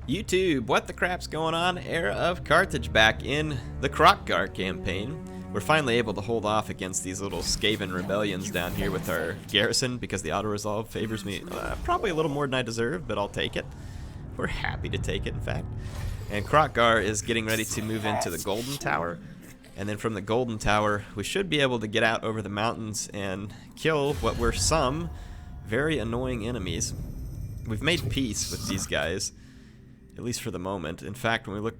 YouTube, what the crap's going on? HeirofCarthage back in the Kroq Gar campaign. We're finally able to hold off against these little Skaven rebellions down here with our garrison because the auto-resolve favors me probably a little more than I deserve, but I'll take it. We're happy to take it, in fact. And Kroq Gar is getting ready to move into the Golden Tower. And then from the Golden Tower, we should be able to get out over the mountains and kill what were some very annoying enemies. We've made peace with these guys, at least for the moment. In fact, when we look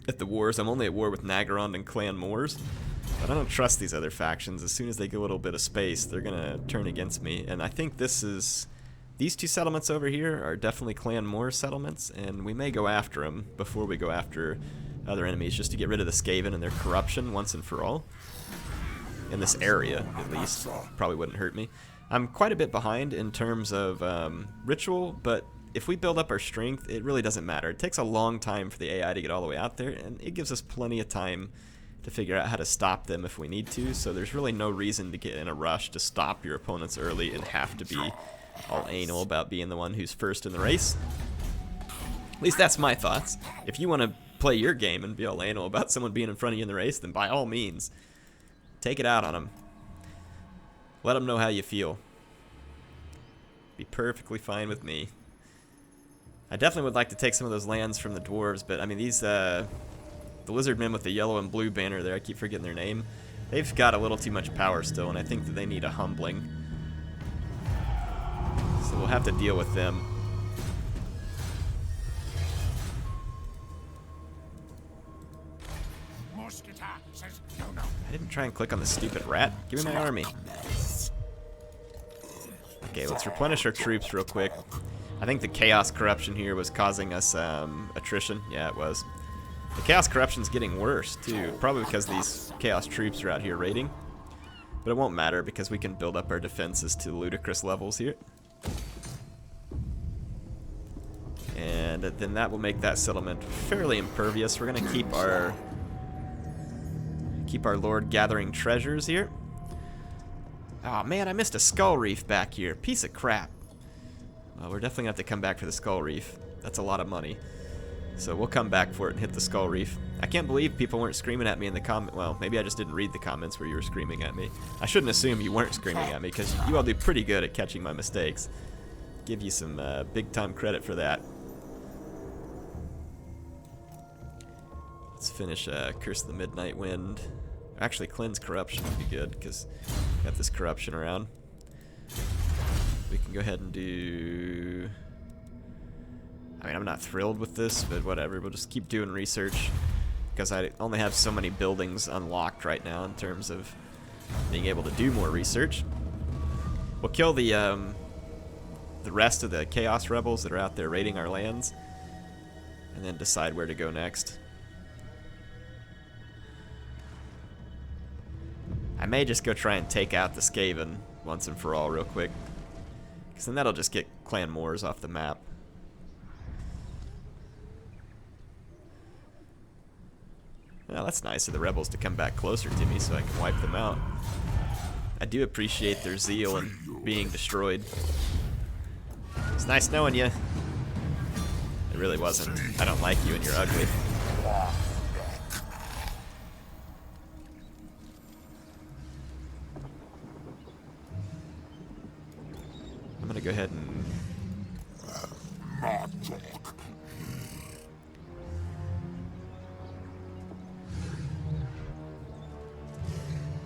at the wars, I'm only at war with Naggarond and Clan Moors. But I don't trust these other factions. As soon as they get a little bit of space, they're going to turn against me. And I think these two settlements over here are definitely Clan Moor settlements, and we may go after them before we go after other enemies, just to get rid of the Skaven and their corruption once and for all. In this area, at least. Probably wouldn't hurt me. I'm quite a bit behind in terms of ritual, but if we build up our strength, it really doesn't matter. It takes a long time for the AI to get all the way out there, and it gives us plenty of time to figure out how to stop them if we need to, so there's really no reason to get in a rush to stop your opponents early and have to be all anal about being the one who's first in the race. At least that's my thoughts. If you want to play your game and be all anal about someone being in front of you in the race, then by all means, take it out on them. Let them know how you feel. Be perfectly fine with me. I definitely would like to take some of those lands from the dwarves, but I mean these, the Lizardmen with the yellow and blue banner there, I keep forgetting their name, they've got a little too much power still, and I think that they need a humbling. So we'll have to deal with them. I didn't try and click on the stupid rat. Give me my army. Okay, let's replenish our troops real quick. I think the chaos corruption here was causing us attrition. Yeah, it was. The chaos corruption's getting worse too, probably because these chaos troops are out here raiding. But it won't matter because we can build up our defenses to ludicrous levels here. And then that will make that settlement fairly impervious. We're gonna keep our Lord gathering treasures here. Oh man, I missed a skull reef back here. Piece of crap. Well, we're definitely gonna have to come back for the skull reef. That's a lot of money. So we'll come back for it and hit the skull reef. I can't believe people weren't screaming at me in the comment. Well, maybe I just didn't read the comments where you were screaming at me. I shouldn't assume you weren't screaming at me because you all do pretty good at catching my mistakes. Give you some big time credit for that. Let's finish Curse of the Midnight Wind. Actually, Cleanse Corruption would be good because we got this corruption around. We can go ahead and do... I mean, I'm not thrilled with this, but whatever. We'll just keep doing research because I only have so many buildings unlocked right now in terms of being able to do more research. We'll kill the rest of the Chaos Rebels that are out there raiding our lands and then decide where to go next. I may just go try and take out the Skaven once and for all real quick, because then that'll just get Clan Moors off the map. Well, that's nice of the rebels to come back closer to me so I can wipe them out. I do appreciate their zeal in being destroyed. It's nice knowing you. It really wasn't. I don't like you and you're ugly. I'm gonna go ahead and...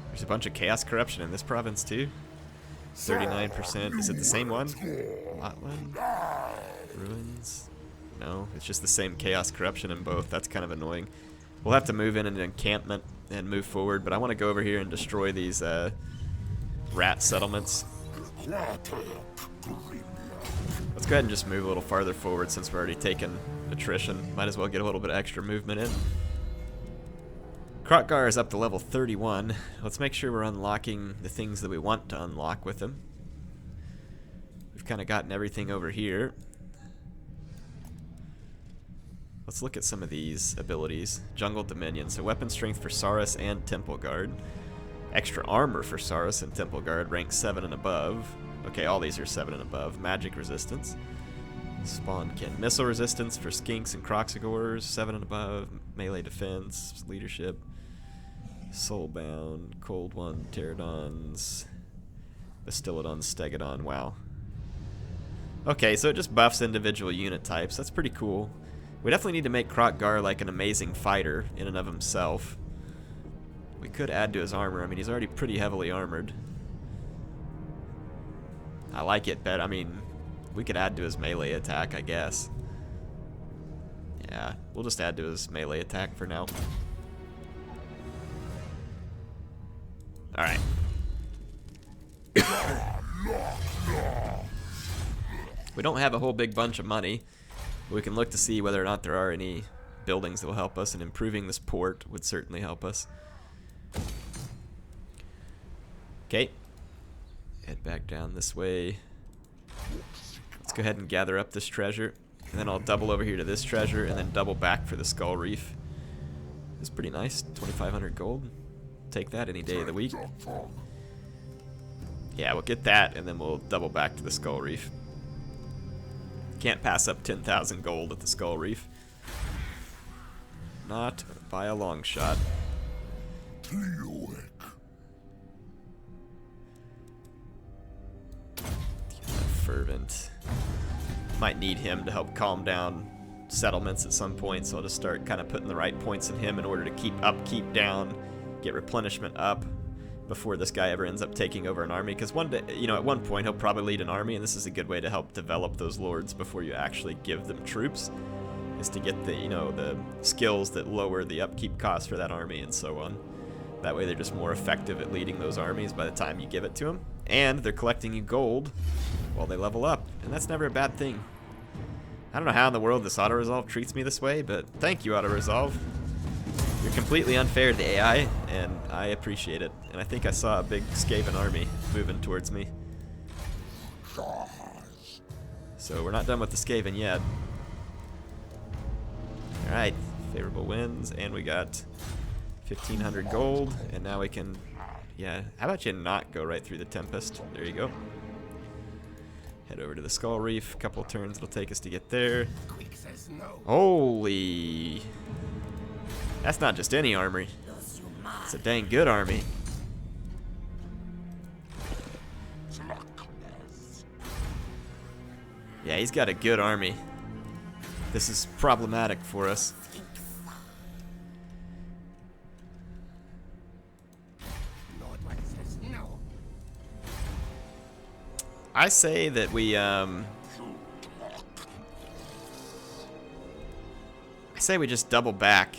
There's a bunch of chaos corruption in this province too. 39%. Is it the same one? Lotland? Ruins? No, it's just the same chaos corruption in both. That's kind of annoying. We'll have to move in an encampment and move forward, but I want to go over here and destroy these rat settlements. Let's go ahead and just move a little farther forward since we're already taking attrition. Might as well get a little bit of extra movement in. Kroq Gar is up to level 31. Let's make sure we're unlocking the things that we want to unlock with him. We've kind of gotten everything over here. Let's look at some of these abilities. Jungle Dominion, so weapon strength for Saurus and Temple Guard. Extra armor for Saurus and Temple Guard, rank 7 and above. Okay, all these are 7 and above. Magic resistance. Spawnkin. Missile resistance for skinks and Kroq Gars. 7 and above. Melee defense. Leadership. Soulbound. Cold One. Pterodons. Bastillodon. Stegodon. Wow. Okay, so it just buffs individual unit types. That's pretty cool. We definitely need to make Kroq Gar like an amazing fighter in and of himself. We could add to his armor. I mean, he's already pretty heavily armored. I like it, but I mean, we could add to his melee attack, I guess. Yeah, we'll just add to his melee attack for now. Alright. We don't have a whole big bunch of money. We can look to see whether or not there are any buildings that will help us, and improving this port would certainly help us. Okay. Head back down this way. Let's go ahead and gather up this treasure. And then I'll double over here to this treasure, and then double back for the skull reef. It's pretty nice. 2,500 gold. Take that any day of the week. Yeah, we'll get that, and then we'll double back to the skull reef. Can't pass up 10,000 gold at the skull reef. Not by a long shot. Fervent. Might need him to help calm down settlements at some point, so I'll just start kind of putting the right points in him in order to keep upkeep down, get replenishment up before this guy ever ends up taking over an army. Because one day, you know, at one point he'll probably lead an army, and this is a good way to help develop those lords before you actually give them troops, is to get the, you know, the skills that lower the upkeep cost for that army and so on. That way they're just more effective at leading those armies by the time you give it to them. And they're collecting you gold while they level up, and that's never a bad thing. I don't know how in the world this auto-resolve treats me this way, but thank you, auto-resolve. You're completely unfair to the AI, and I appreciate it. And I think I saw a big Skaven army moving towards me. So we're not done with the Skaven yet. Alright, favorable winds, and we got 1,500 gold, and now we can... Yeah, how about you not go right through the Tempest? There you go. Head over to the Skull Reef. A couple turns it'll take us to get there. Holy... That's not just any armory. It's a dang good army. Yeah, he's got a good army. This is problematic for us. I say that we, I say we just double back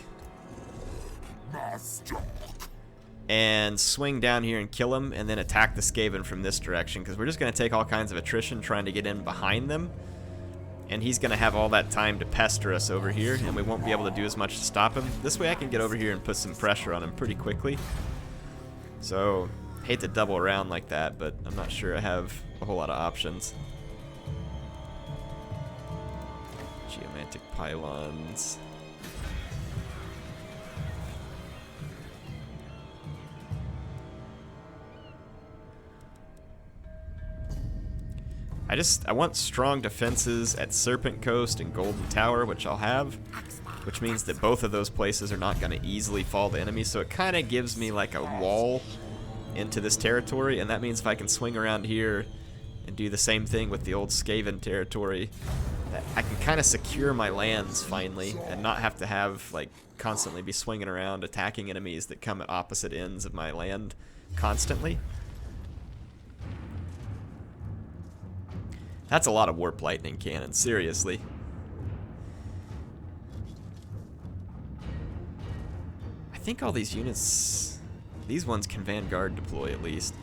and swing down here and kill him, and then attack the Skaven from this direction, because we're just going to take all kinds of attrition trying to get in behind them, and he's going to have all that time to pester us over here, and we won't be able to do as much to stop him. This way I can get over here and put some pressure on him pretty quickly. So, hate to double around like that, but I'm not sure I have a whole lot of options. Geomantic Pylons. I want strong defenses at Serpent Coast and Golden Tower, which I'll have, which means that both of those places are not going to easily fall to enemies, so it kind of gives me like a wall into this territory, and that means if I can swing around here and do the same thing with the old Skaven territory, that I can kind of secure my lands finally and not have to have, like, constantly be swinging around attacking enemies that come at opposite ends of my land constantly. That's a lot of Warp Lightning cannons, seriously. I think all these units, these ones can Vanguard deploy at least.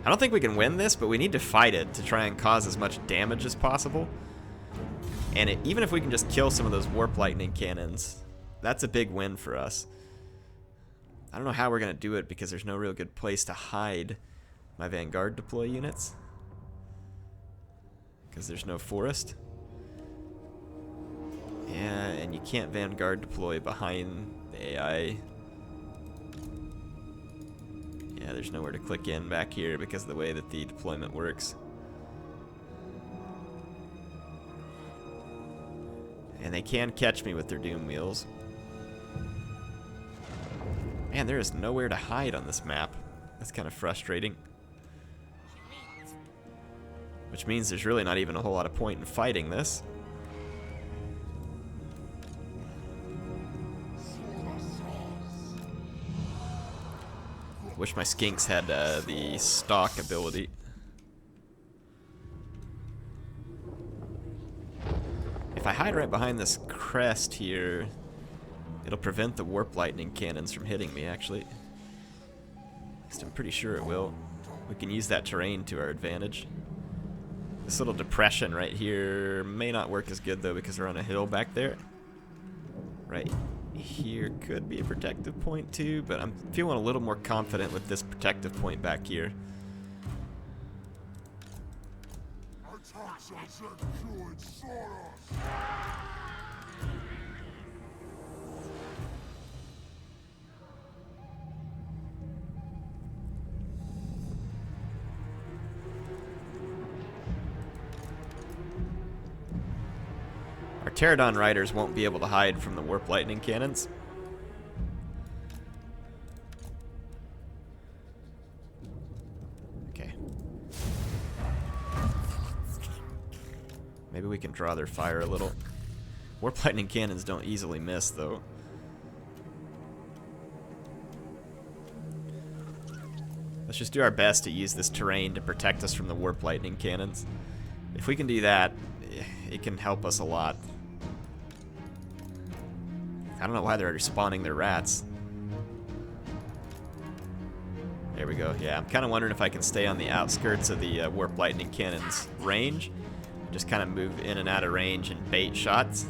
I don't think we can win this, but we need to fight it to try and cause as much damage as possible. And even if we can just kill some of those Warp Lightning cannons, that's a big win for us. I don't know how we're going to do it because there's no real good place to hide my Vanguard deploy units. Because there's no forest. Yeah, and you can't Vanguard deploy behind the AI. Yeah, Yeah, there's nowhere to click in back here because of the way that the deployment works. And they can catch me with their doom wheels. Man, there is nowhere to hide on this map. That's kind of frustrating. Which means there's really not even a whole lot of point in fighting this. Wish my skinks had the stalk ability. If I hide right behind this crest here, it'll prevent the warp lightning cannons from hitting me, actually. At least I'm pretty sure it will. We can use that terrain to our advantage. This little depression right here may not work as good, though, because we're on a hill back there. Right here could be a protective point, too, but I'm feeling a little more confident with this protective point back here. Our Pterodon riders won't be able to hide from the warp lightning cannons. Okay. Maybe we can draw their fire a little. Warp lightning cannons don't easily miss, though. Let's just do our best to use this terrain to protect us from the warp lightning cannons. If we can do that, it can help us a lot. I don't know why they're respawning their rats. There we go. Yeah, I'm kind of wondering if I can stay on the outskirts of the warp lightning cannon's range. Just kind of move in and out of range and bait shots.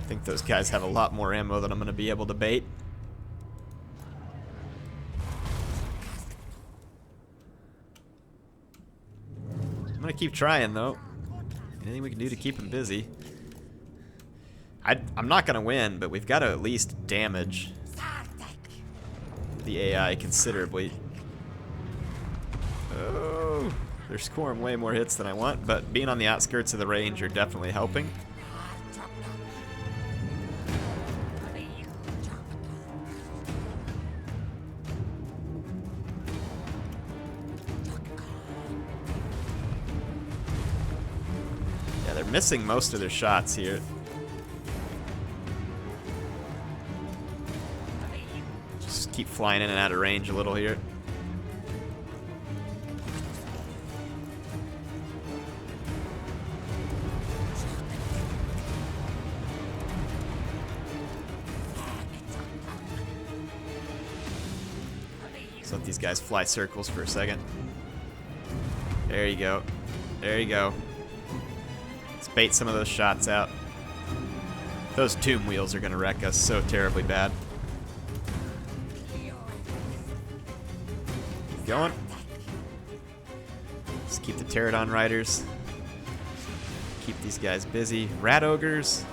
I think those guys have a lot more ammo than I'm going to be able to bait. I'm going to keep trying, though. Anything we can do to keep them busy. I'm not going to win, but we've got to at least damage the AI considerably. Oh, they're scoring way more hits than I want, but being on the outskirts of the range are definitely helping. Yeah, they're missing most of their shots here. Just keep flying in and out of range a little here. Let's let these guys fly circles for a second. There you go. There you go. Let's bait some of those shots out. Those tomb wheels are going to wreck us so terribly bad. Keep going. Let's keep the Pterodon riders. Keep these guys busy. Rat ogres.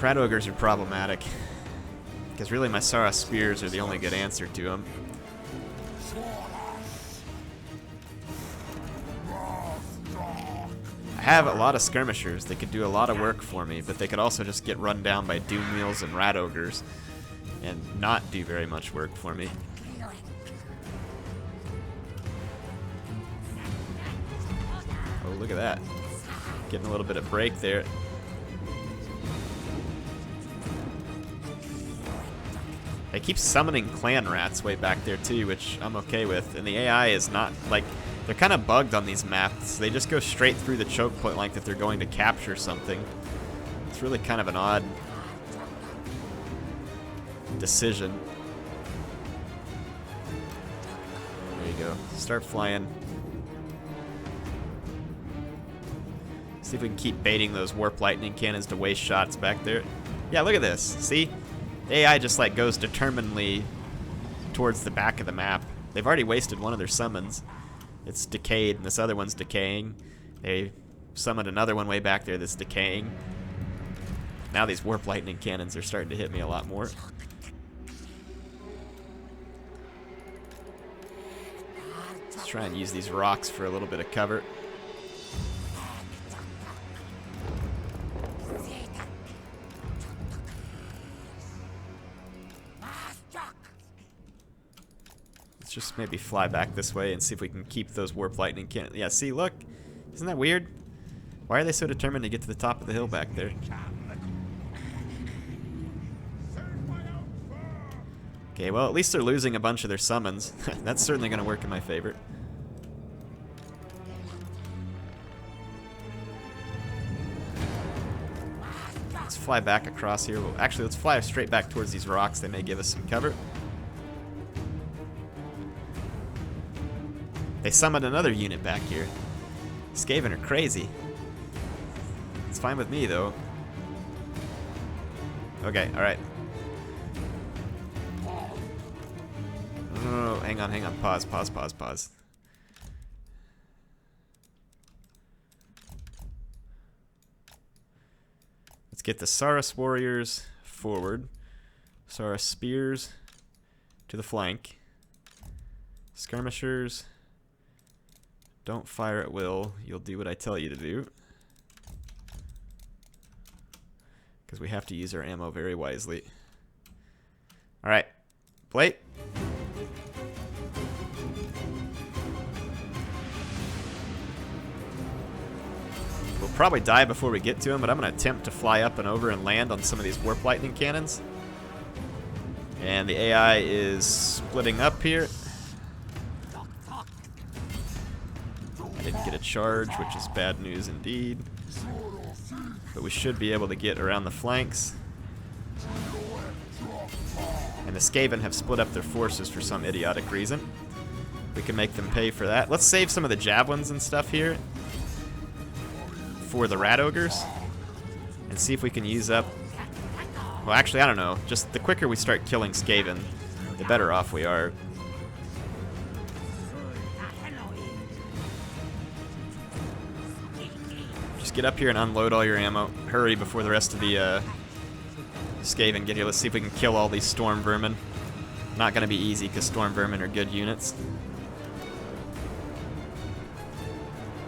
Rat ogres are problematic. Because really my Saurus spears are the only good answer to them. I have a lot of skirmishers that could do a lot of work for me, but they could also just get run down by doom wheels and rat ogres and not do very much work for me. Oh, look at that. Getting a little bit of break there. They keep summoning clan rats way back there too, which I'm okay with. And the AI is not, like, they're kind of bugged on these maps. They just go straight through the choke point like that they're going to capture something. It's really kind of an odd decision. There you go. Start flying. See if we can keep baiting those warp lightning cannons to waste shots back there. Yeah, look at this. See? The AI just like goes determinedly towards the back of the map. They've already wasted one of their summons. It's decayed, and this other one's decaying. They summoned another one way back there that's decaying. Now these warp lightning cannons are starting to hit me a lot more. Let's try and use these rocks for a little bit of cover. Let's just maybe fly back this way and see if we can keep those warp lightning cannons. Yeah, see, look. Isn't that weird? Why are they so determined to get to the top of the hill back there? Okay, well, at least they're losing a bunch of their summons. That's certainly going to work in my favor. Let's fly back across here. Well, actually, let's fly straight back towards these rocks. They may give us some cover. They summoned another unit back here. Skaven are crazy. It's fine with me, though. Okay, alright. Oh, hang on. Pause. Let's get the Saurus warriors forward. Saurus spears to the flank. Skirmishers, don't fire at will. You'll do what I tell you to do. Because we have to use our ammo very wisely. Alright. Plate. We'll probably die before we get to him, but I'm going to attempt to fly up and over and land on some of these warp lightning cannons. And the AI is splitting up here. I didn't get a charge, which is bad news indeed. But we should be able to get around the flanks. And the Skaven have split up their forces for some idiotic reason. We can make them pay for that. Let's save some of the javelins and stuff here for the rat ogres and see if we can use up... Well, actually, I don't know. Just the quicker we start killing Skaven, the better off we are. Just get up here and unload all your ammo. Hurry before the rest of the Skaven get here. Let's see if we can kill all these storm vermin. Not going to be easy because storm vermin are good units.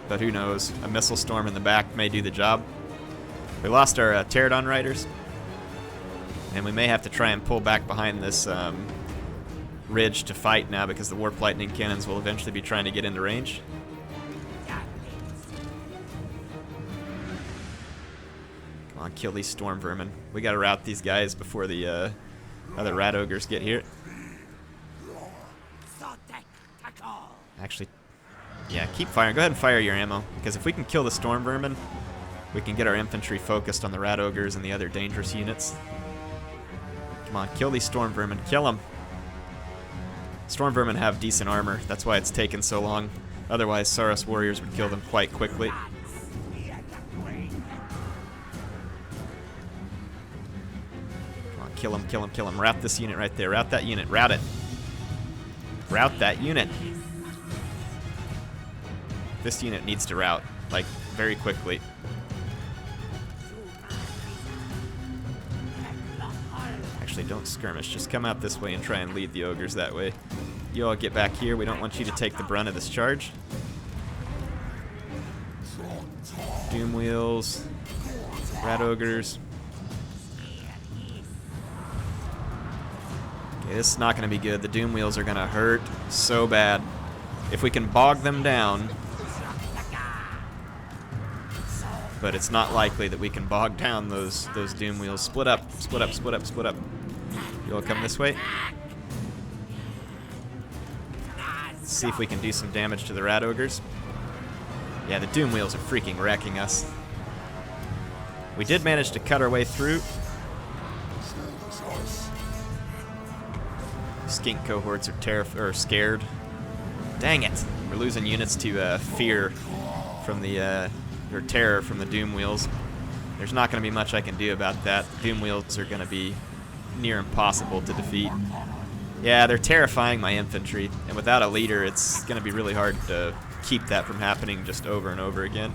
But who knows? A missile storm in the back may do the job. We lost our pterodon riders. And we may have to try and pull back behind this ridge to fight now because the warp lightning cannons will eventually be trying to get into range. Come on, kill these storm vermin. We gotta rout these guys before the other rat ogres get here. Actually, yeah, keep firing. Go ahead and fire your ammo, because if we can kill the storm vermin, we can get our infantry focused on the rat ogres and the other dangerous units. Come on, kill these storm vermin. Kill them. Storm vermin have decent armor. That's why it's taken so long. Otherwise, Saurus warriors would kill them quite quickly. Come on, kill them, kill them, kill them. Rout this unit right there. Rout that unit. Rout it. Rout that unit. This unit needs to rout, like, very quickly. Actually, don't skirmish. Just come out this way and try and lead the ogres that way. You all get back here. We don't want you to take the brunt of this charge. Doom wheels. Rat ogres. Okay, this is not going to be good. The doom wheels are going to hurt so bad. If we can bog them down... But it's not likely that we can bog down those doom wheels. Split up, split up, split up, split up. You all come this way. Let's see if we can do some damage to the rat ogres. Yeah, the doom wheels are freaking wrecking us. We did manage to cut our way through. Skink cohorts are scared. Dang it! We're losing units to fear from the or terror from the doom wheels. There's not going to be much I can do about that. The doom wheels are going to be near impossible to defeat. Yeah, they're terrifying my infantry, and without a leader, it's going to be really hard to keep that from happening just over and over again.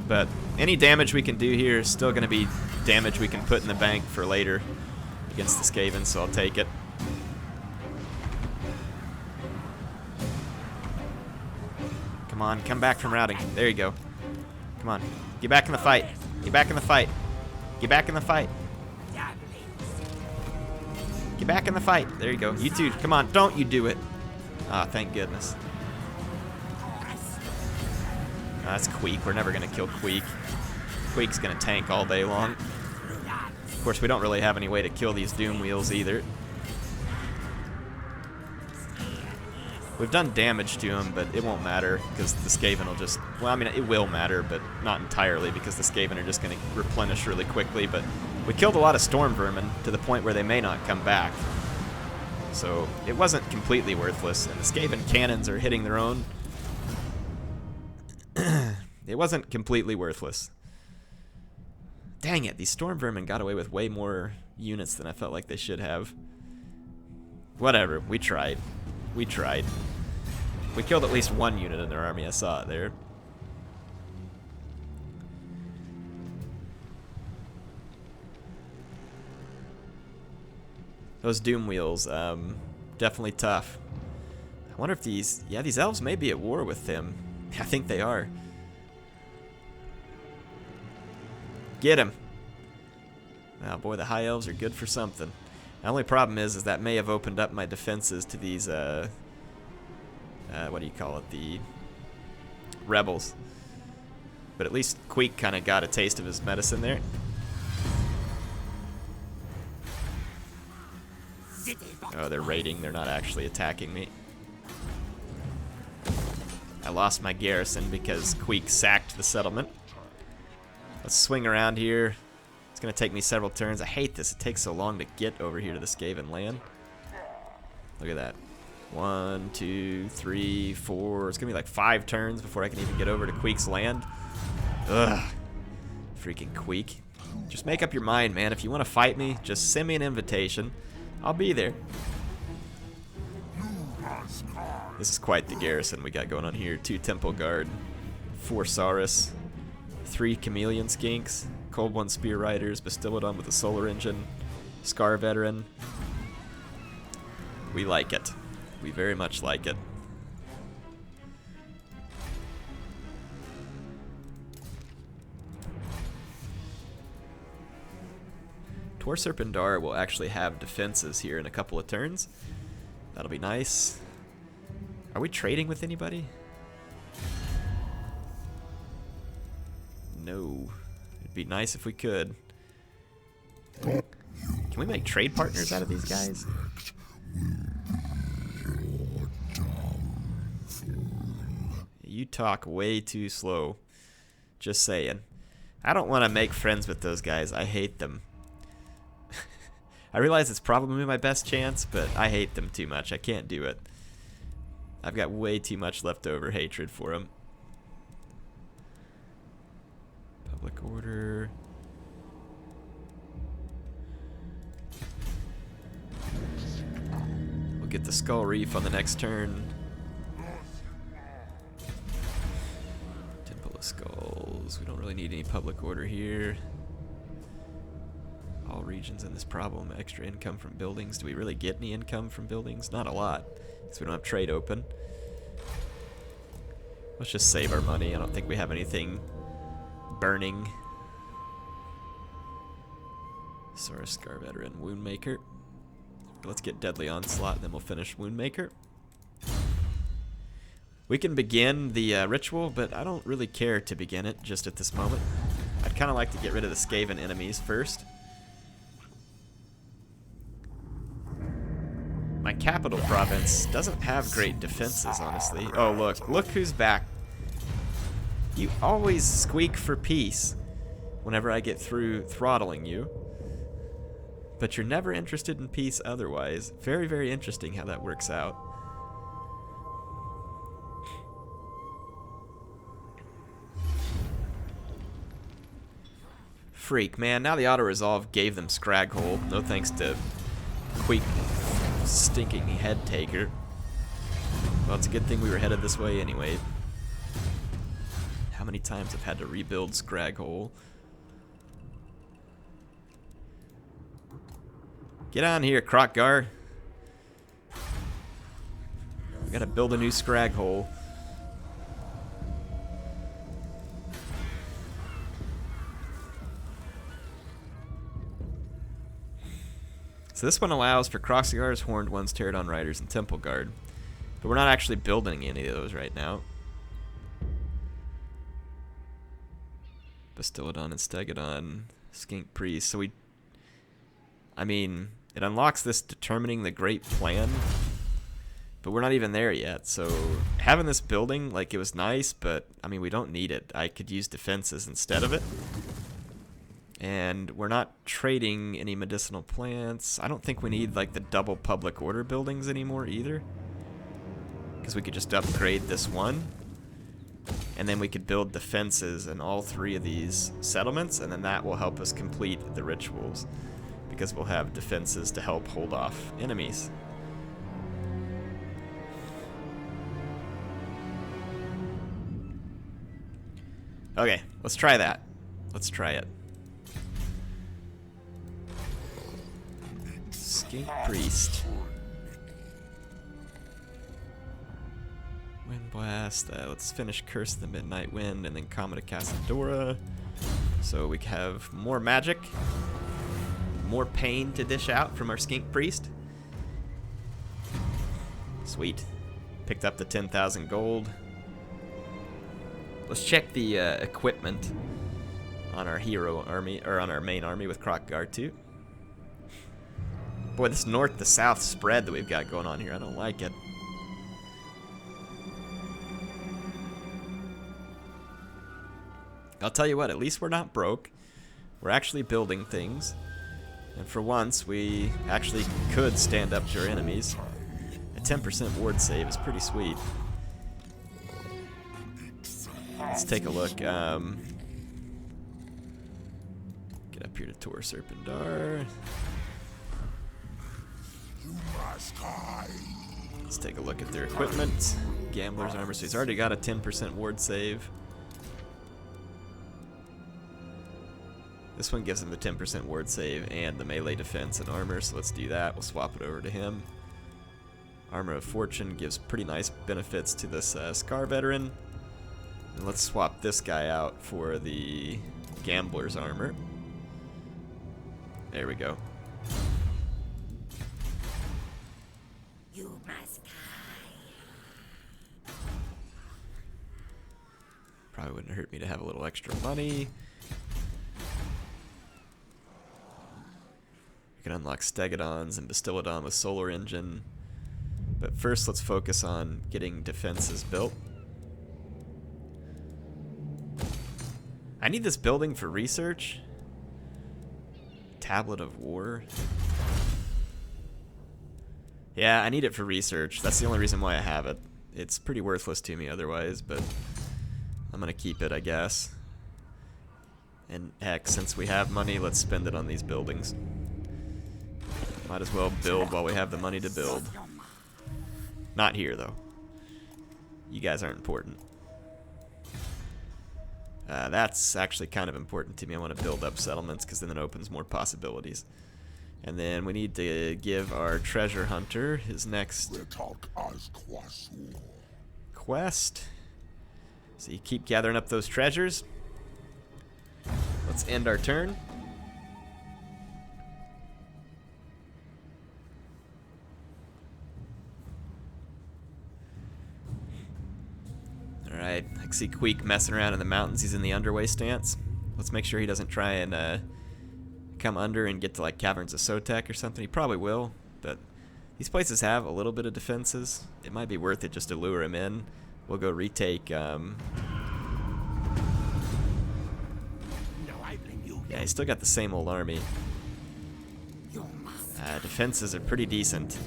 But any damage we can do here is still going to be damage we can put in the bank for later against the Skaven, so I'll take it. Come on, come back from routing. There you go. Come on. Get back in the fight. Get back in the fight. Get back in the fight. Get back in the fight. There you go. You two, come on. Don't you do it. Ah, thank goodness. That's Queek. We're never going to kill Queek. Queek's going to tank all day long. Of course, we don't really have any way to kill these Doom Wheels either. We've done damage to him, but it won't matter because the Skaven will just... Well, I mean, it will matter, but not entirely because the Skaven are just going to replenish really quickly. But we killed a lot of Storm Vermin to the point where they may not come back. So it wasn't completely worthless, and the Skaven cannons are hitting their own. It wasn't completely worthless. Dang it, these Storm Vermin got away with way more units than I felt like they should have. Whatever, we tried. We tried. We killed at least one unit in their army, I saw it there. Those Doom Wheels, definitely tough. I wonder if these... Yeah, these elves may be at war with them. I think they are. Get him. Oh boy, the high elves are good for something. The only problem is that may have opened up my defenses to these, what do you call it, the rebels. But at least Queek kind of got a taste of his medicine there. Oh, they're raiding. They're not actually attacking me. I lost my garrison because Queek sacked the settlement. Let's swing around here. It's going to take me several turns. I hate this. It takes so long to get over here to the Skaven land. Look at that. 1, 2, 3, 4. It's going to be like 5 turns before I can even get over to Queek's land. Ugh. Freaking Queek. Just make up your mind, man. If you want to fight me, just send me an invitation. I'll be there. This is quite the garrison we got going on here. 2 Temple Guard, 4 Saurus, 3 Chameleon Skinks, Cold One Spear Riders, Bastillodon with a Solar Engine, Scar Veteran. We like it. We very much like it. Tor Serpendar will actually have defenses here in a couple of turns. That'll be nice. Are we trading with anybody? No. It'd be nice if we could. Can we make trade partners out of these guys? You talk way too slow. Just saying. I don't want to make friends with those guys. I hate them. I realize it's probably my best chance, but I hate them too much. I can't do it. I've got way too much leftover hatred for them. Public order. We'll get the Skull Reef on the next turn. Temple of Skulls. We don't really need any public order here. All regions in this problem. Extra income from buildings. Do we really get any income from buildings? Not a lot. Because we don't have trade open. Let's just save our money. I don't think we have anything burning. Saurus Scar Veteran, Woundmaker. Let's get Deadly Onslaught and then we'll finish Woundmaker. We can begin the ritual, but I don't really care to begin it just at this moment. I'd kind of like to get rid of the Skaven enemies first. My capital province doesn't have great defenses, honestly. Oh, look who's back. You always squeak for peace whenever I get through throttling you. But you're never interested in peace otherwise. Very, very interesting how that works out. freak, man. Now the auto-resolve gave them Scraghole. No thanks to Queek stinking head taker. Well, it's a good thing we were headed this way anyway. How many times I've had to rebuild Scraghole? Get on here, Kroq Gar. We gotta build a new Scraghole. So this one allows for Kroq Gar's, Horned Ones, Pterodon Riders, and Temple Guard. But we're not actually building any of those right now. Bastillodon and Stegodon, Skink Priest. So I mean, it unlocks this determining the great plan, but we're not even there yet. So having this building, like, it was nice, but I mean, we don't need it. I could use defenses instead of it. And we're not trading any medicinal plants. I don't think we need, like, the double public order buildings anymore either, because we could just upgrade this one, and then we could build defenses in all 3 of these settlements, and then that will help us complete the rituals, because we'll have defenses to help hold off enemies. Okay, let's try that. Let's try it. Skink Priest. Wind Blast. Let's finish Curse of the Midnight Wind and then Comet of Casadora. So we have more magic, more pain to dish out from our Skink Priest. Sweet. Picked up the 10,000 gold. Let's check the equipment on our hero army, or on our main army with Kroq Gar too. Boy, this north to south spread that we've got going on here, I don't like it. I'll tell you what, at least we're not broke. We're actually building things. And for once, we actually could stand up to our enemies. A 10% ward save is pretty sweet. Let's take a look. Get up here to Tor Serpendar. Let's take a look at their equipment. Gambler's armor, so he's already got a 10% ward save. This one gives him the 10% ward save and the melee defense and armor, so let's do that. We'll swap it over to him. Armor of Fortune gives pretty nice benefits to this Scar veteran. And let's swap this guy out for the Gambler's armor. There we go. Probably wouldn't hurt me to have a little extra money. We can unlock Stegodons and Bastillodon with Solar Engine. But first, let's focus on getting defenses built. I need this building for research. Tablet of War. Yeah, I need it for research. That's the only reason why I have it. It's pretty worthless to me otherwise, but I'm gonna keep it, I guess. And heck, since we have money, let's spend it on these buildings. Might as well build while we have the money to build. Not here, though. You guys aren't important. That's actually kind of important to me. I want to build up settlements because then it opens more possibilities. And then we need to give our treasure hunter his next quest. So you keep gathering up those treasures. Let's end our turn. Alright, I can see Queek messing around in the mountains. He's in the underway stance. Let's make sure he doesn't try and come under and get to like Caverns of Sotek or something. He probably will, but these places have a little bit of defenses. It might be worth it just to lure him in. We'll go retake. Yeah, he's still got the same old army. Defenses are pretty decent.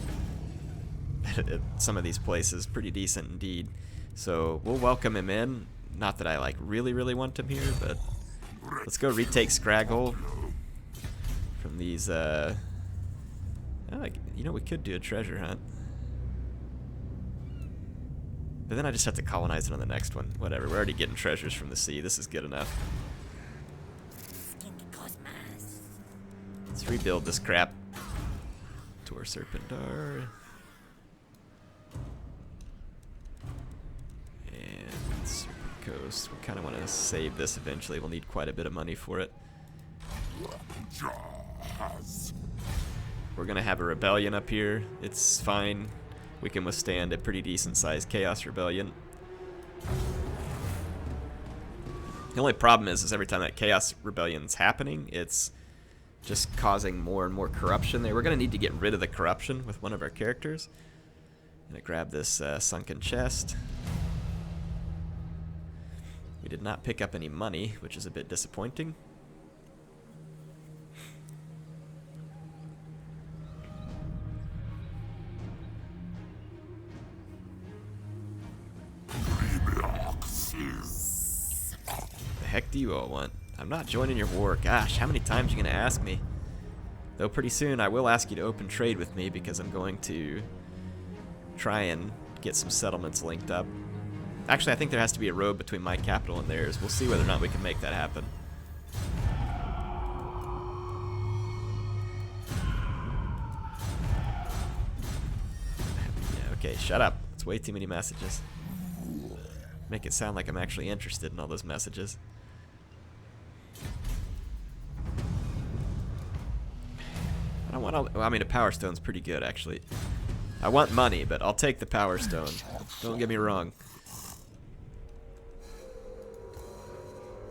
At some of these places, pretty decent indeed. So we'll welcome him in. Not that I like really want him here, but Let's go retake Scraggle from these, you know, we could do a treasure hunt. But then I just have to colonize it on the next one. Whatever, we're already getting treasures from the sea. This is good enough. Let's rebuild this crap. Tor Serpendar. And Serpent Coast. We kind of want to save this eventually. We'll need quite a bit of money for it. We're going to have a rebellion up here. It's fine. We can withstand a pretty decent sized Chaos Rebellion. The only problem is every time that Chaos Rebellion's happening, it's just causing more and more corruption there. We're going to need to get rid of the corruption with one of our characters. I'm going to grab this sunken chest. We did not pick up any money, which is a bit disappointing. The heck do you all want? I'm not joining your war. Gosh, how many times are you going to ask me? Though pretty soon I will ask you to open trade with me because I'm going to try and get some settlements linked up. Actually, I think there has to be a road between my capital and theirs. We'll see whether or not we can make that happen. Yeah, okay, shut up. It's way too many messages. Make it sound like I'm actually interested in all those messages. I don't want all, well, I mean, a Power Stone's pretty good, actually. I want money, but I'll take the Power Stone. Don't get me wrong.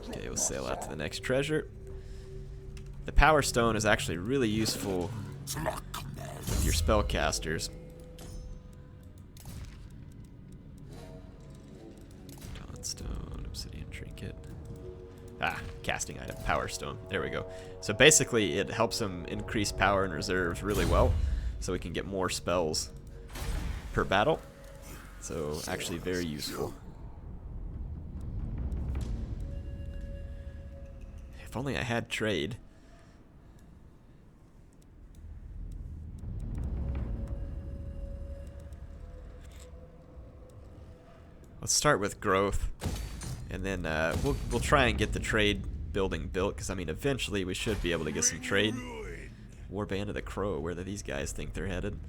Okay, we'll sail out to the next treasure. The Power Stone is actually really useful with your spellcasters. Dawnstone, Obsidian Trinket. Ah, casting item, Power Stone. There we go. So basically, it helps them increase power and reserves really well, so we can get more spells per battle. So actually very useful. If only I had trade. Let's start with growth, and then we'll try and get the trade building built, because I mean eventually we should be able to get some trade. Warband of the Crow, where do these guys think they're headed?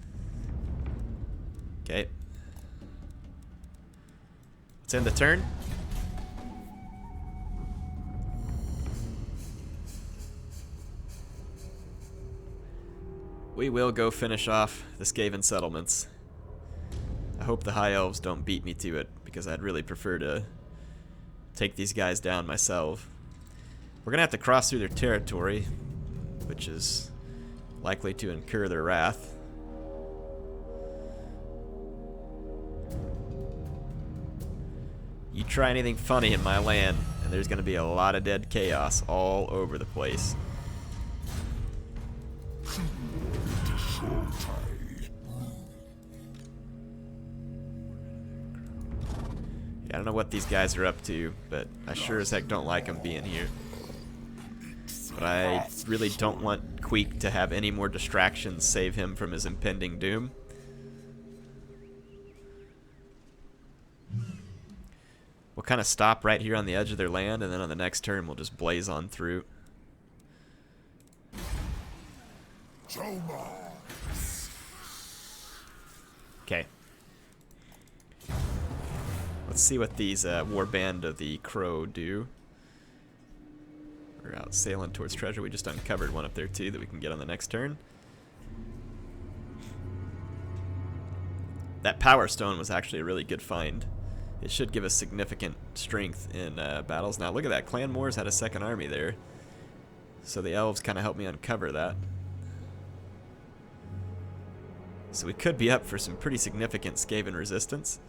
Okay. Let's end the turn. We will go finish off the Skaven settlements. I hope the High Elves don't beat me to it, because I'd really prefer to take these guys down myself. We're going to have to cross through their territory, which is likely to incur their wrath. You try anything funny in my land, and there's going to be a lot of dead chaos all over the place. I don't know what these guys are up to, but I sure as heck don't like them being here. But I really don't want Queek to have any more distractions save him from his impending doom. We'll kind of stop right here on the edge of their land, and then on the next turn we'll just blaze on through. Okay. Let's see what these Warband of the Crow do. We're out sailing towards treasure. We just uncovered one up there too that we can get on the next turn. That Power Stone was actually a really good find. It should give us significant strength in battles. Now look at that, Clan Moors had a second army there. So the elves kind of helped me uncover that. So we could be up for some pretty significant Skaven resistance.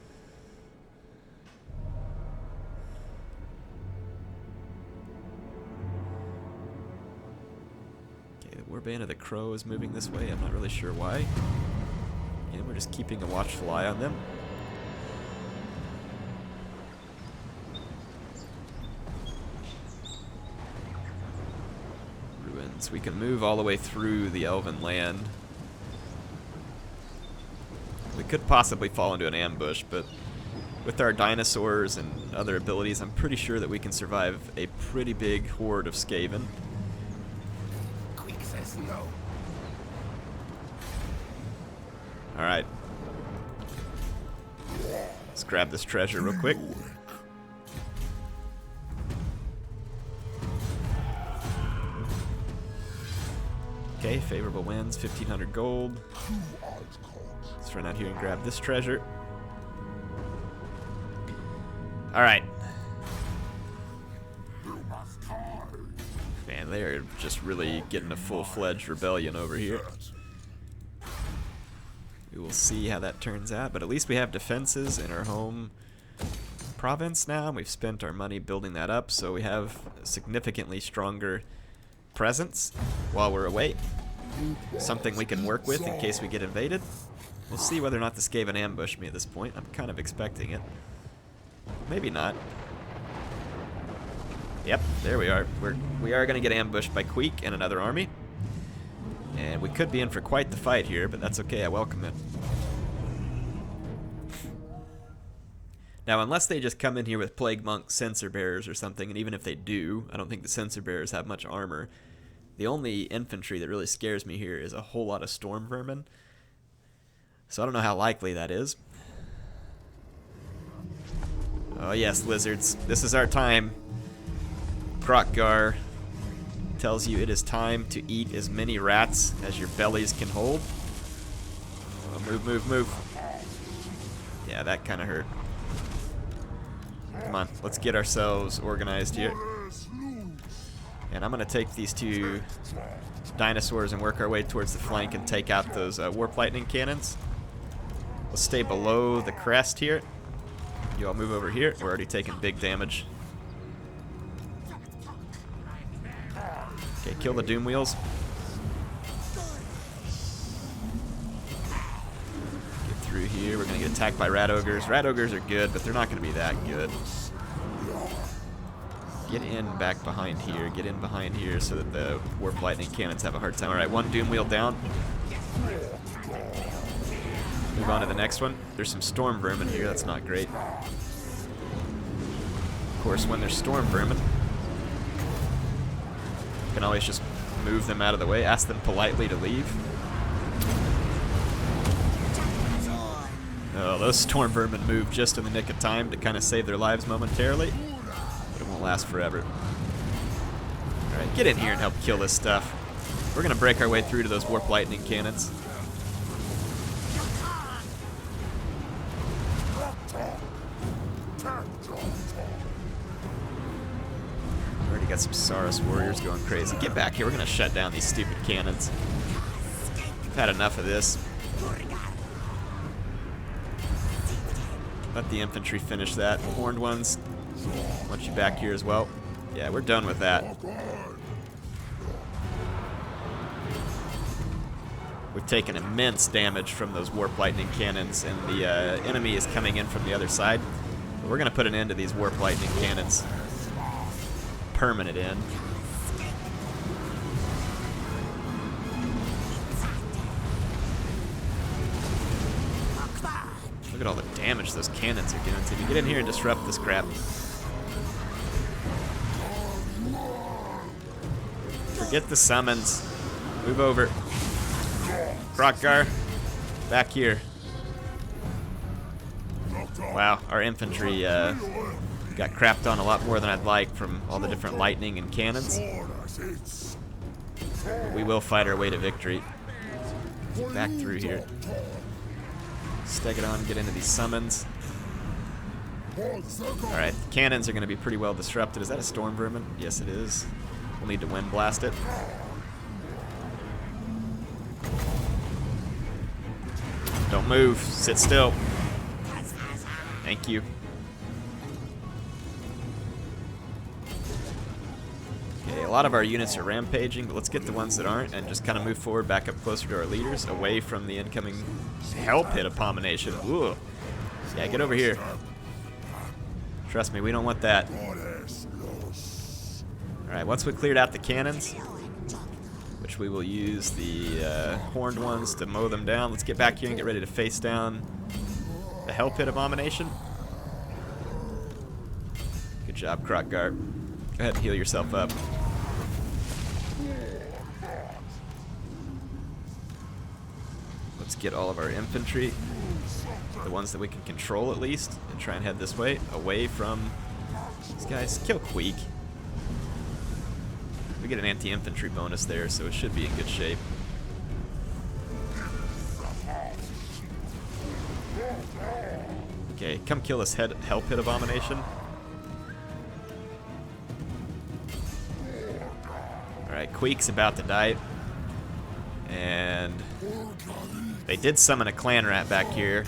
Warband of the Crow is moving this way. I'm not really sure why. And we're just keeping a watchful eye on them. points. We can move all the way through the Elven land. We could possibly fall into an ambush, but with our dinosaurs and other abilities, I'm pretty sure that we can survive a pretty big horde of Skaven. Queek says no. Alright. Let's grab this treasure real quick. Okay, favorable winds, 1,500 gold. Let's run out here and grab this treasure. Alright. Man, they're just really getting a full-fledged rebellion over here. We will see how that turns out, but at least we have defenses in our home province now. We've spent our money building that up, so we have a significantly stronger presence while we're away. Something we can work with in case we get invaded. We'll see whether or not the Skaven ambush me at this point. I'm kind of expecting it. Maybe not. Yep, there we are. We are going to get ambushed by Queek and another army. And we could be in for quite the fight here, but that's okay. I welcome it. Now, unless they just come in here with Plague Monk Censer Bearers or something, and even if they do, I don't think the Censer Bearers have much armor. The only infantry that really scares me here is a whole lot of Storm Vermin. So I don't know how likely that is. Oh yes, lizards. This is our time. Kroq Gar tells you it is time to eat as many rats as your bellies can hold. Oh, move, move, move. Yeah, that kind of hurt. Come on, let's get ourselves organized here. And I'm going to take these two dinosaurs and work our way towards the flank and take out those Warp Lightning cannons. We'll stay below the crest here. You all move over here. We're already taking big damage. Okay, kill the Doom Wheels. Get through here. We're going to get attacked by Rat Ogres. Rat Ogres are good, but they're not going to be that good. Get in back behind here. Get in behind here so that the Warp Lightning cannons have a hard time. Alright, one Doom Wheel down. Move on to the next one. There's some Storm Vermin here. That's not great. Of course, when there's Storm Vermin, you can always just move them out of the way. Ask them politely to leave. Oh, those Storm Vermin move just in the nick of time to kind of save their lives momentarily. But it won't last forever. Alright, get in here and help kill this stuff. We're going to break our way through to those Warp Lightning cannons. Already got some Saurus warriors going crazy. Get back here. We're going to shut down these stupid cannons. We've had enough of this. Let the infantry finish that. Horned ones, want you back here as well. Yeah, we're done with that. We've taken immense damage from those Warp Lightning cannons, and the enemy is coming in from the other side. But we're going to put an end to these Warp Lightning cannons. Permanent end. Look at all the damage those cannons are doing. So if you get in here and disrupt this crap. Forget the summons. Move over. Kroq Gar, back here. Wow, our infantry got crapped on a lot more than I'd like from all the different lightning and cannons. We will fight our way to victory. Get back through here. Steg it on, get into these summons. Alright, the cannons are going to be pretty well disrupted. Is that a Storm Vermin? Yes, it is. We'll need to Wind Blast it. Don't move. Sit still. Thank you. Okay, a lot of our units are rampaging, but let's get the ones that aren't and just kind of move forward back up closer to our leaders, away from the incoming Hell Pit Abomination. Ooh. Yeah, get over here. Trust me, we don't want that. Alright, once we cleared out the cannons, which we will use the horned ones to mow them down. Let's get back here and get ready to face down the Hell Pit Abomination. Good job, Kroq Gar. Go ahead and heal yourself up. Let's get all of our infantry, the ones that we can control at least, and try and head this way, away from these guys. Kill Queek. We get an anti-infantry bonus there, so it should be in good shape. Okay, come kill this Hell Pit Abomination. Alright, Queek's about to die. And they did summon a clan rat back here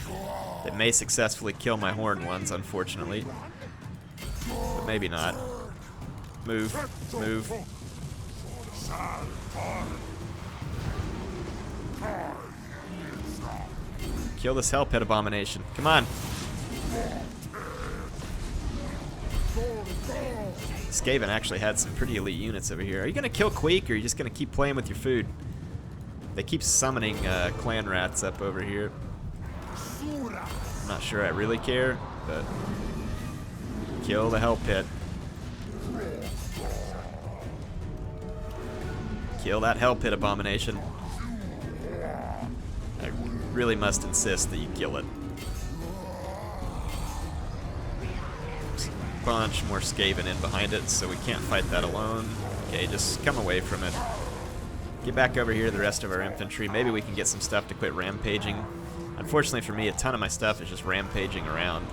that may successfully kill my horned ones, unfortunately. But maybe not. Move, move. Kill this Hell Pit Abomination. Come on. Skaven actually had some pretty elite units over here. Are you going to kill Queek, or are you just going to keep playing with your food? They keep summoning clan rats up over here. I'm not sure I really care, but kill the Hell Pit. Kill that Hell Pit Abomination. I really must insist that you kill it. There's a bunch more Skaven in behind it, so we can't fight that alone. Okay, just come away from it. Get back over here to the rest of our infantry. Maybe we can get some stuff to quit rampaging. Unfortunately for me, a ton of my stuff is just rampaging around.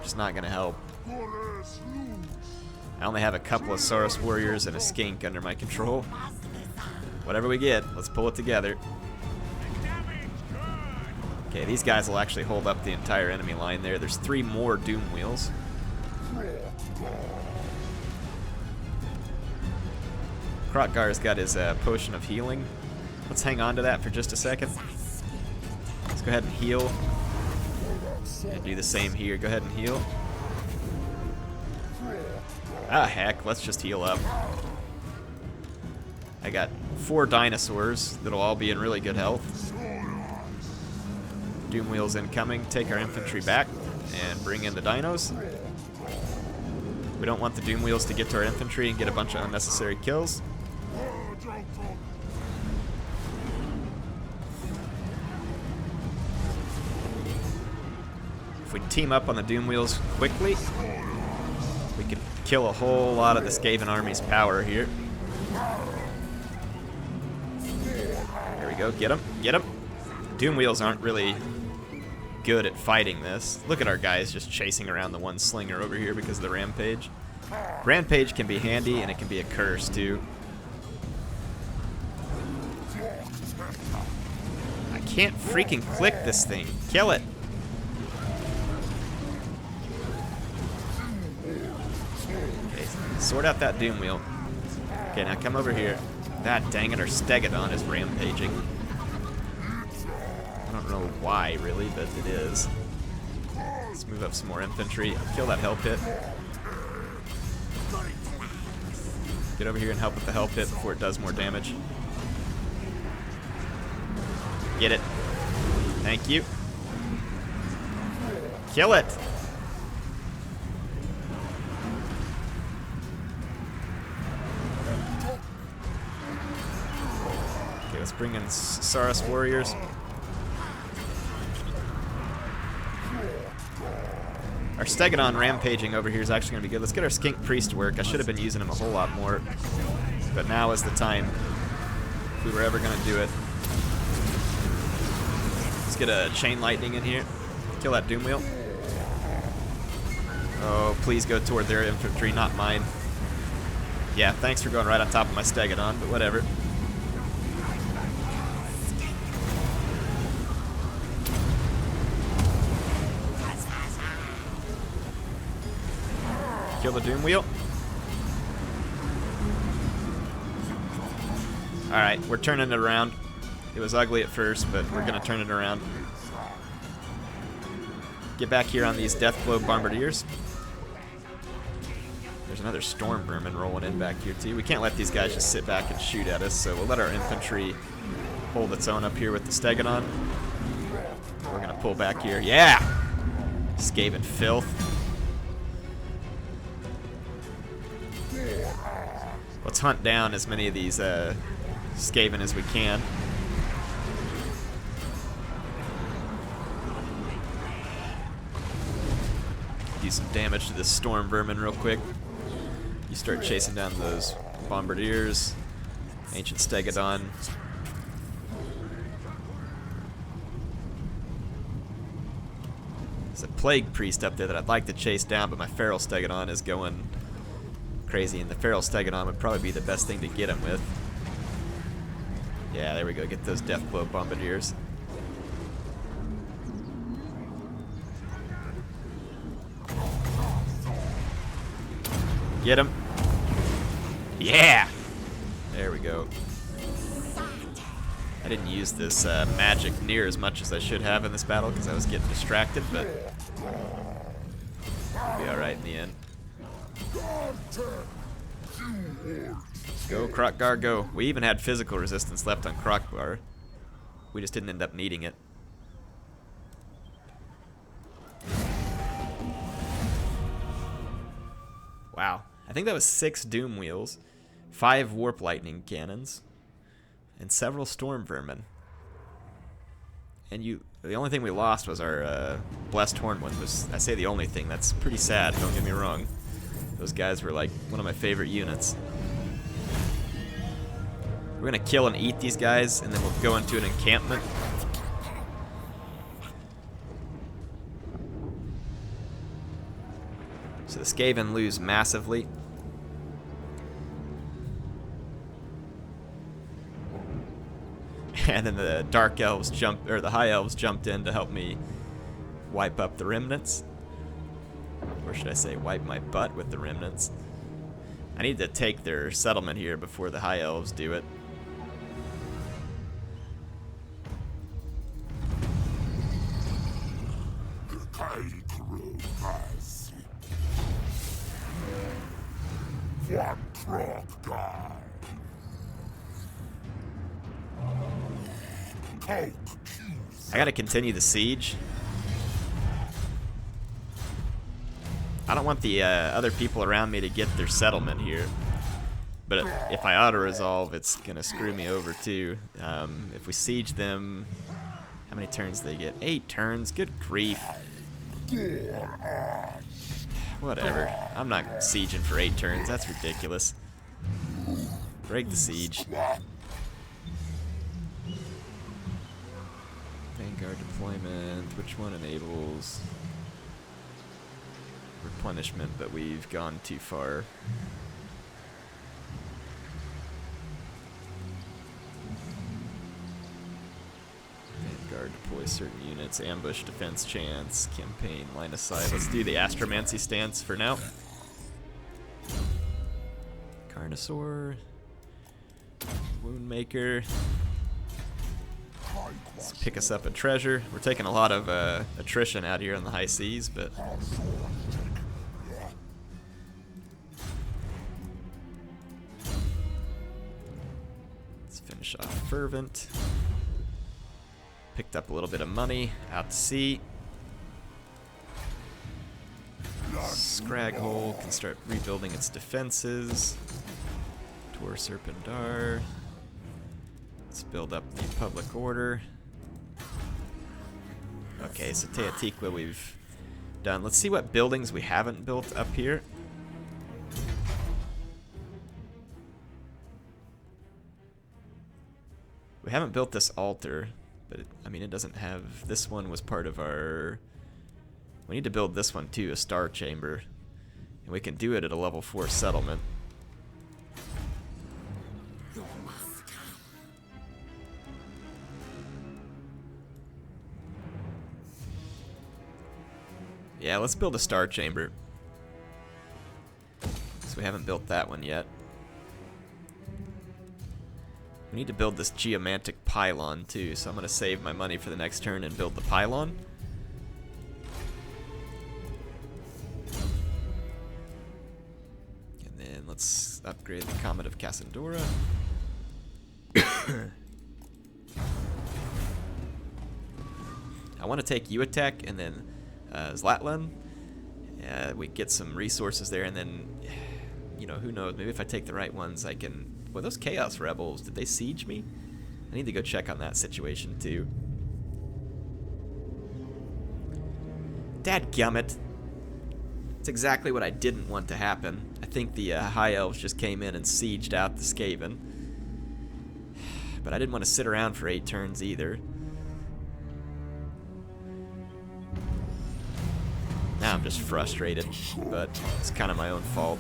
Just not going to help. I only have a couple of Saurus warriors and a skink under my control. Whatever we get, let's pull it together. Okay, these guys will actually hold up the entire enemy line there. There's 3 more Doom Wheels. Kroq Gar's got his potion of healing. Let's hang on to that for just a second. Let's go ahead and heal. And do the same here. Go ahead and heal. Ah, heck, let's just heal up. I got 4 dinosaurs that'll all be in really good health. Doom Wheels incoming. Take our infantry back and bring in the dinos. We don't want the Doom Wheels to get to our infantry and get a bunch of unnecessary kills. If we team up on the Doom Wheels quickly, we could kill a whole lot of the Skaven army's power here. There we go. Get him. Get him. Doom Wheels aren't really good at fighting this. Look at our guys just chasing around the one slinger over here because of the rampage. Rampage can be handy, and it can be a curse too. I can't freaking click this thing. Kill it. Okay, sort out that Doom Wheel. Okay, now come over here. God dang it, our Stegodon is rampaging. I don't know why, really, but it is. Let's move up some more infantry. Kill that Hell Pit. Get over here and help with the Hell Pit before it does more damage. Get it. Thank you. Kill it. Okay, let's bring in Saurus warriors. Our Stegodon rampaging over here is actually going to be good. Let's get our Skink Priest to work. I should have been using him a whole lot more, but now is the time if we were ever going to do it. Let's get a Chain Lightning in here. Kill that Doom Wheel. Oh, please go toward their infantry, not mine. Yeah, thanks for going right on top of my Stegodon, but whatever. Kill the Doom Wheel. Alright, we're turning it around. It was ugly at first, but we're going to turn it around. Get back here on these Deathblow Bombardiers. There's another storm vermin rolling in back here too. We can't let these guys just sit back and shoot at us, so we'll let our infantry hold its own up here with the Stegodon. We're gonna pull back here. Yeah! Skaven filth. Let's hunt down as many of these Skaven as we can. Do some damage to this storm vermin real quick. You start chasing down those bombardiers. Ancient Stegodon. There's a plague priest up there that I'd like to chase down, but my feral Stegodon is going crazy, and the feral Stegodon would probably be the best thing to get him with. Yeah, there we go. Get those Deathblow bombardiers. Get him. Yeah! There we go. I didn't use this magic near as much as I should have in this battle because I was getting distracted, but we'll be alright in the end. Go, Kroq Gar, go. We even had physical resistance left on Kroq Gar. We just didn't end up needing it. Wow. I think that was 6 Doom Wheels, 5 Warp Lightning Cannons, and several Storm Vermin. And the only thing we lost was our Blessed Horn one. I say the only thing. That's pretty sad, don't get me wrong. Those guys were like one of my favorite units. We're gonna kill and eat these guys, and then we'll go into an encampment. So the Skaven lose massively. And then the Dark Elves the High Elves jumped in to help me wipe up the remnants. Or should I say, wipe my butt with the remnants. I need to take their settlement here before the High Elves do it. I gotta continue the siege. I don't want the other people around me to get their settlement here. But if I auto-resolve, it's gonna screw me over too. If we siege them, how many turns do they get? 8 turns? Good grief. Whatever. I'm not sieging for 8 turns. That's ridiculous. Break the siege. Vanguard deployment. Which one enables replenishment, but we've gone too far. Vanguard deploys certain units. Ambush, defense chance, campaign, line of sight. Let's do the Astromancy stance for now. Carnosaur. Woundmaker. Let's pick us up a treasure. We're taking a lot of attrition out here in the high seas, but let's finish off Fervent. Picked up a little bit of money out to sea. Scraghole can start rebuilding its defenses. Tor Serpendar. Let's build up the public order. Okay, so Teotihuacan we've done. Let's see what buildings we haven't built up here. We haven't built this altar, but I mean it doesn't have. This one was part of our. We need to build this one too, a star chamber, and we can do it at a level 4 settlement. Yeah, let's build a star chamber. So we haven't built that one yet. We need to build this Geomantic Pylon too, so I'm going to save my money for the next turn and build the pylon. let's upgrade the Comet of Cassandora. I want to take Uatek and then Zlatlan. We get some resources there, and then, you know, who knows? Maybe if I take the right ones, I can. Well, those Chaos Rebels, did they siege me? I need to go check on that situation too. Dadgummit. That's exactly what I didn't want to happen. I think the High Elves just came in and sieged out the Skaven. But I didn't want to sit around for 8 turns either. Now I'm just frustrated, but it's kind of my own fault.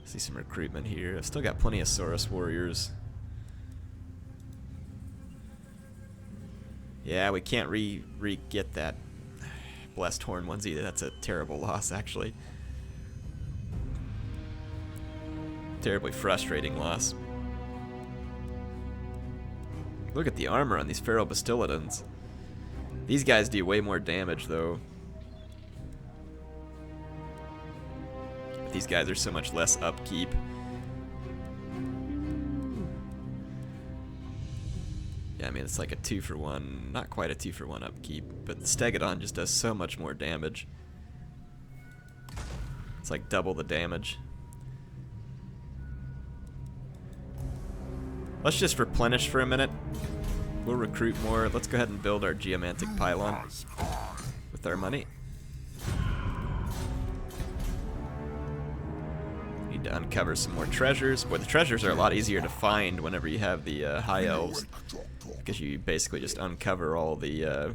See some recruitment here. I've still got plenty of Saurus warriors. Yeah, we can't re-get that Blessed Horn ones either. That's a terrible loss, actually. Terribly frustrating loss. Look at the armor on these Feral Bastiladons. These guys do way more damage, though. But these guys are so much less upkeep. Yeah, I mean, it's like a 2-for-1, not quite a 2-for-1 upkeep, but the Stegodon just does so much more damage. It's like double the damage. Let's just replenish for a minute. We'll recruit more. Let's go ahead and build our Geomantic Pylon with our money. Need to uncover some more treasures. Boy, the treasures are a lot easier to find whenever you have the High Elves, because you basically just uncover all the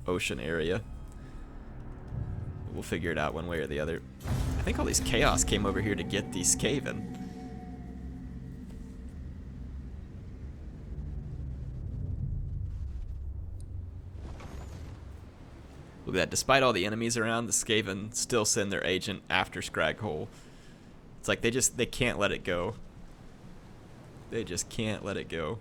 ocean area. We'll figure it out one way or the other. I think all these Chaos came over here to get these Skaven. Look at that, despite all the enemies around, the Skaven still send their agent after Scraghole. It's like they can't let it go. They just can't let it go.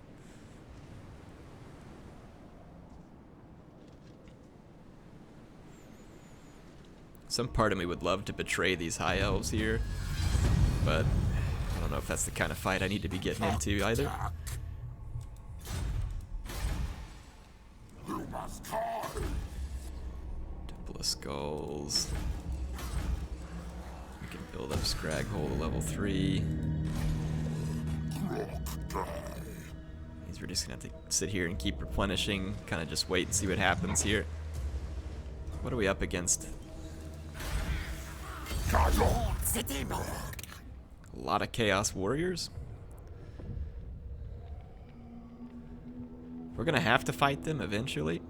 Some part of me would love to betray these High Elves here, but I don't know if that's the kind of fight I need to be getting into either. You must die. Temple of Skulls. We can build up Scraghole to level 3. We're just gonna have to sit here and keep replenishing, kind of just wait and see what happens here. What are we up against? A lot of Chaos Warriors. We're gonna have to fight them eventually.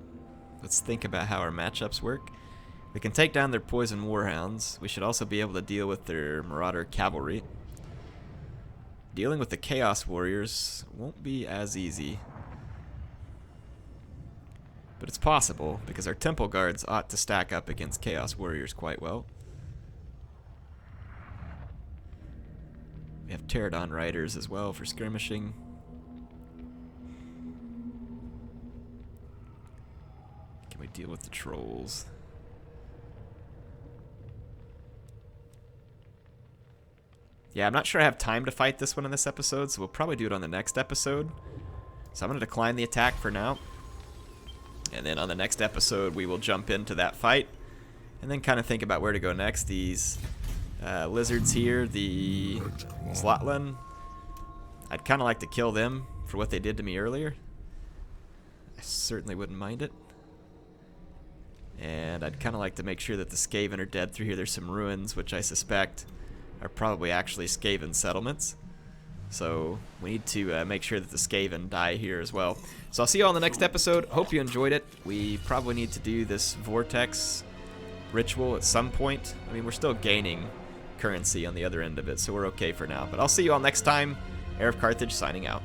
Let's think about how our matchups work. We can take down their Poison Warhounds. We should also be able to deal with their Marauder Cavalry. Dealing with the Chaos Warriors won't be as easy. But it's possible, because our Temple Guards ought to stack up against Chaos Warriors quite well. We have Pterodon Riders as well for skirmishing. Can we deal with the Trolls? Yeah, I'm not sure I have time to fight this one in this episode, so we'll probably do it on the next episode. So I'm going to decline the attack for now. And then on the next episode, we will jump into that fight. And then kind of think about where to go next. These lizards here, the Zlatlan, I'd kind of like to kill them for what they did to me earlier. I certainly wouldn't mind it. And I'd kind of like to make sure that the Skaven are dead through here. There's some ruins, which I suspect are probably actually Skaven settlements. So we need to make sure that the Skaven die here as well. So I'll see you all in the next episode. Hope you enjoyed it. We probably need to do this Vortex ritual at some point. I mean, we're still gaining currency on the other end of it, so we're okay for now. But I'll see you all next time. HeirofCarthage signing out.